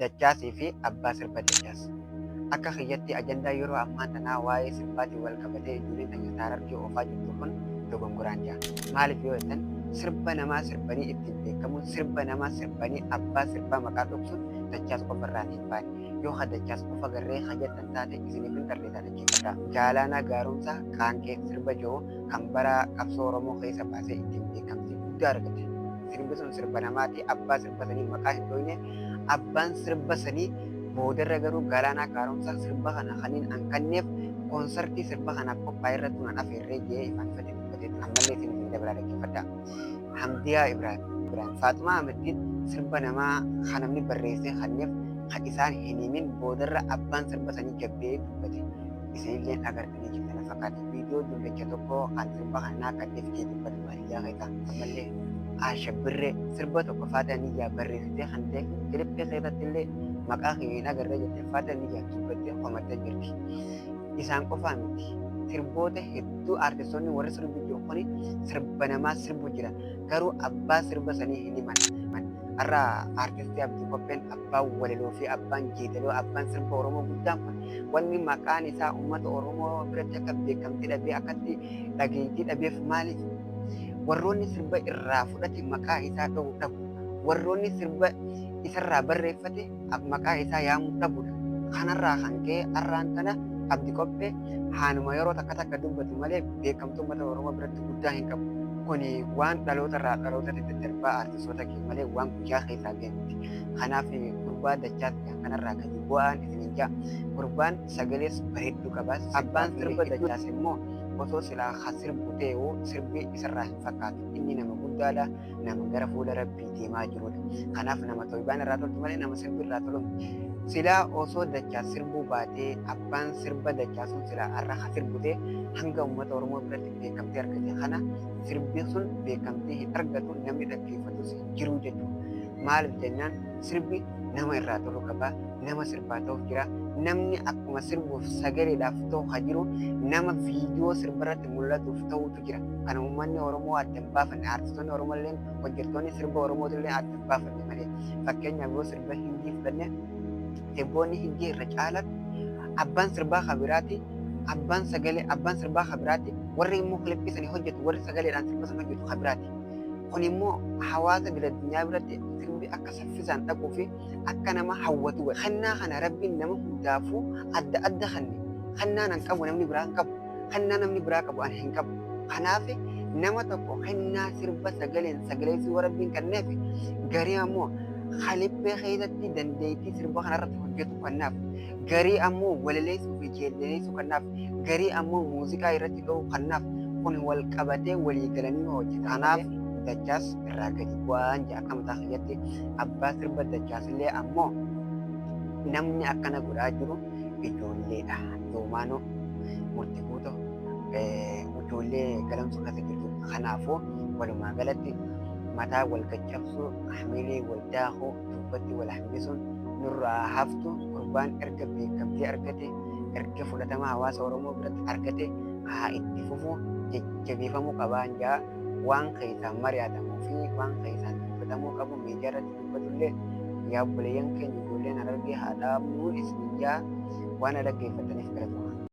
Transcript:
dachaasii fi abbaa sirba dachaas. Akka kiyyatti ajandaa yeroo ammaa tanaa waa'ee sirbaatiin wal qabatee ijoolleen tanya taarargee oofaa jirtu kun dogongoraan jira. Maaliif yoo jettan sirba namaa sirbanii ittiin beekamuun sirba namaa sirbanii abbaa sirbaa maqaa dhoksuun dachaas qofarraa hin baane. Yoo ha dachaas qofa garree hajjatan taate isiniif hin tarreetaa dhaggeeffadhaa. Jaalaanaa gaarumsaa qaanqee sirba jiru kan bara qabsoo Oromoo keessa baasee ittiin beekamtii guddaa argate. Sirbi sun sirba namaati abbaa sirba sanii maqaa hin dhooyne abbaan sirba sanii boodarra garuu Jaalaanaa gaarumsaa sirba kana kaniin an kanneef koonsartii sirba kanaaf qophaa'e irratti tunan afeerree jee ifaanfatee dubbatee ammallee isin hin dabalaa dhaggeeffadhaa. Hamdiyaa Ibrahim Faaxumaa Ahmeddiin sirba namaa kan namni barreessee kanneef kan isaan hin himin boodarra abbaan sirba sanii gabbee dubbate. Isinillee agartanii jirtan fakkaata viidiyoo dullacha tokko kan sirba kanaa kanneef jee dubbatu baadiyyaa keessaa ammallee ashabbirree sirba tokko faatanii yaa barreessitee kan ta'e Filippee keessatti illee maqaa hin agarree jettee faatanii yaa dubbattee qomattee jirti. Isaan qofaa miti sirboota hedduu artistoonni warri sirbi jiru kuni sirba namaa sirbu jira garuu abbaa sirba sanii hin himan. Har'a artistii Abdii Qopheen abbaan walaloo fi abbaan jeedaloo abbaan sirba Oromoo guddaan kun wanni maqaan isaa uummata Oromoo biratti akka beekamtii dhabee akkatti dhageettii dhabeef maaliif? Warroonni sirba irraa fudhate maqaa isaa dha'uu dhabu. Warroonni sirba isarraa barreeffate maqaa isaa yaamuu dhabudha. Kanarraa kan ka'e har'aan tana Abdii Qophee haanuma yeroo takka dubbatu malee beekamtuu uummata Oromoo biratti guddaa hin qabu. Kuni waan dhaloota irraa dhalootatti daddarbaa artistoota keenya malee waan guyyaa keessaa beekti. Kanaaf gurbaa dachaas kanarraa gadi bu'aan isinin jaa. Gurbaan sagalees bareedduu qabas. Abbaan sirba dachaas immoo osoo silaa haa sirbu ta'ee sirbi isarraa hin fakkaatu. Inni nama guddaadha. Nama gara fuula Rabbii deemaa jirudha. Kanaaf nama toybaan irraa toltu malee nama sirbi irraa tolu. Silaa osoo dachaas sirbuu baatee abbaan sirba dachaasuun silaa har'a haa sirbu ta'e hanga uummata Oromoo biratti beekamtii argate kana sirbi sun beekamtii hin argatu namni dhaggeeffatus hin jiru jechuudha. Maaliif jennaan sirbi nama irraa tolu qaba. Nama sirbaa ta'uuf jira. Namni akkuma sirbuuf sagaleedhaaf ta'u haa jiru nama viidiyoo sirbarratti mul'atuuf ta'utu jira. Kana uummanni Oromoo adda hin baafanne artistoonni Oromoo illee hojjettoonni sirba Oromoo illee adda hin baafanne malee. Fakkeenyaaf yoo sirba Hindii fudhanne sirboonni Hindii irra caalatti abbaan sirbaa kabiraati. Abbaan sirbaa kabiraati. Warri immoo kilippii sanii hojjetu warri sagaleedhaan sirba sana hojjetu kabiraati. Kun immoo hawaasa addunyaa biratti sirbi akka saffisaan dhaquu fi akka nama hawwatu godha. Kannaa kana Rabbiin nama hundaafuu adda adda kanne. Kannaa nan qabu namni biraa hin qabu. Kannaa namni biraa qabu ani hin qabu. Kanaaf nama tokko kannaa sirba sagaleen sagaleessuu Rabbiin kenneef garii ammoo kilippii keessatti dandeettii sirba kanarratti hojjetu kennaaf. Garii ammoo walaleessuu fi jeedaleessuu kennaaf. Garii ammoo muuziqaa irratti dha'uu kennaaf. Kun wal qabatee walii galanii hojjeta. Kanaaf dachaas irraa gadi bu'aan jaa akka mataa kiyyatti abbaa sirba dachaas illee ammoo namni akkana godhaa jiru ijoolleedha. Yoomaanoo murtii guutuu ijoollee galamsuu keessa jirtu. Kanaafuu walumaa galatti mataa wal caccabsuu, hamilee wal daakuu, dubbatti wal hambisuun nurraa haftu gurbaan erga beekamtii argate erga fudhatama hawaasa Oromoo biratti argate haa itti fufu jajjabeeffamuu qabaan jaa waan keessaan mari'atamuu fi waan keessaan dubbatamuu qabu miidiyaa irratti dubbatullee yaa obboleeyyan keenya ijoolleen Harargee haa dhaabnuu isin jaa waan dhaggeeffataniif galatoomaa.